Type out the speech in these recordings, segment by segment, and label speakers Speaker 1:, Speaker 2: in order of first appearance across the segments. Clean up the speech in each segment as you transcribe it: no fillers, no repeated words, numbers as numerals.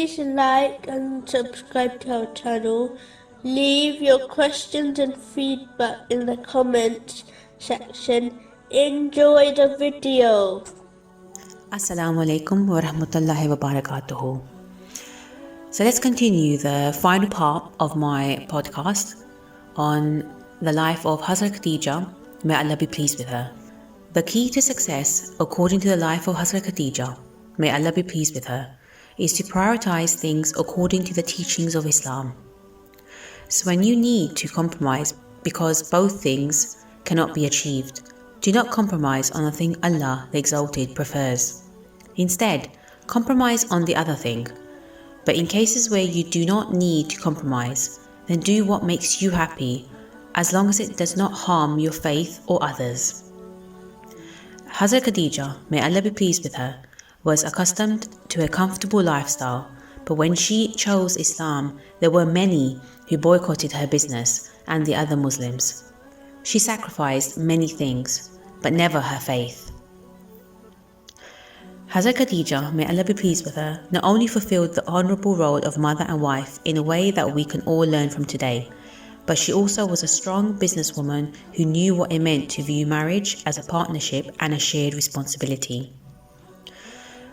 Speaker 1: Please like and subscribe to our channel. Leave your questions and feedback in the comments section. Enjoy the video.
Speaker 2: Assalamu alaikum wa rahmatullahi wa barakatuhu. So let's continue the final part of my podcast on the life of Hazrat Khadija, may Allah be pleased with her. The key to success, according to the life of Hazrat Khadija, may Allah be pleased with her, is to prioritize things according to the teachings of Islam. So when you need to compromise because both things cannot be achieved, do not compromise on the thing Allah the Exalted prefers. Instead, compromise on the other thing. But in cases where you do not need to compromise, then do what makes you happy, as long as it does not harm your faith or others. Hazrat Khadija, may Allah be pleased with her, was accustomed to a comfortable lifestyle, but when she chose Islam, there were many who boycotted her business and the other Muslims. She sacrificed many things, but never her faith. Hazrat Khadija, may Allah be pleased with her, not only fulfilled the honourable role of mother and wife in a way that we can all learn from today, but she also was a strong businesswoman who knew what it meant to view marriage as a partnership and a shared responsibility.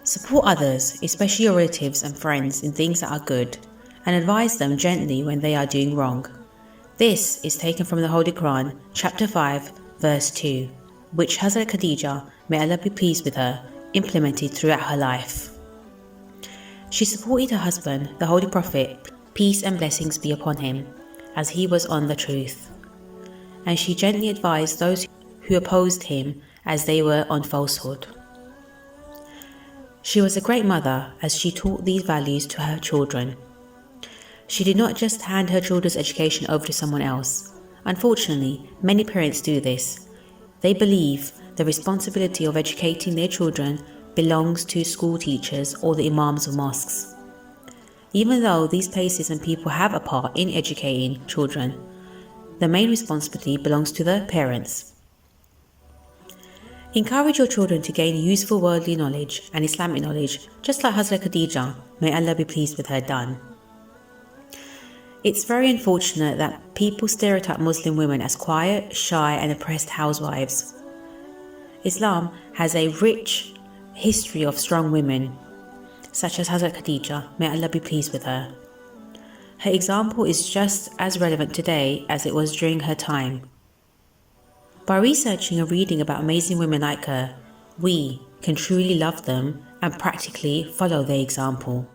Speaker 2: Support others, especially your relatives and friends, in things that are good, and advise them gently when they are doing wrong. This is taken from the Holy Quran, chapter 5, verse 2, which Hazrat Khadija, may Allah be pleased with her, implemented throughout her life. She supported her husband, the Holy Prophet, peace and blessings be upon him, as he was on the truth. And she gently advised those who opposed him as they were on falsehood. She was a great mother as she taught these values to her children. She did not just hand her children's education over to someone else. Unfortunately, many parents do this. They believe the responsibility of educating their children belongs to school teachers or the imams of mosques. Even though these places and people have a part in educating children, the main responsibility belongs to the parents. Encourage your children to gain useful worldly knowledge and Islamic knowledge, just like Hazrat Khadija, may Allah be pleased with her, done. It's very unfortunate that people stereotype Muslim women as quiet, shy and oppressed housewives. Islam has a rich history of strong women, such as Hazrat Khadija, may Allah be pleased with her. Her example is just as relevant today as it was during her time. By researching and reading about amazing women like her, we can truly love them and practically follow their example.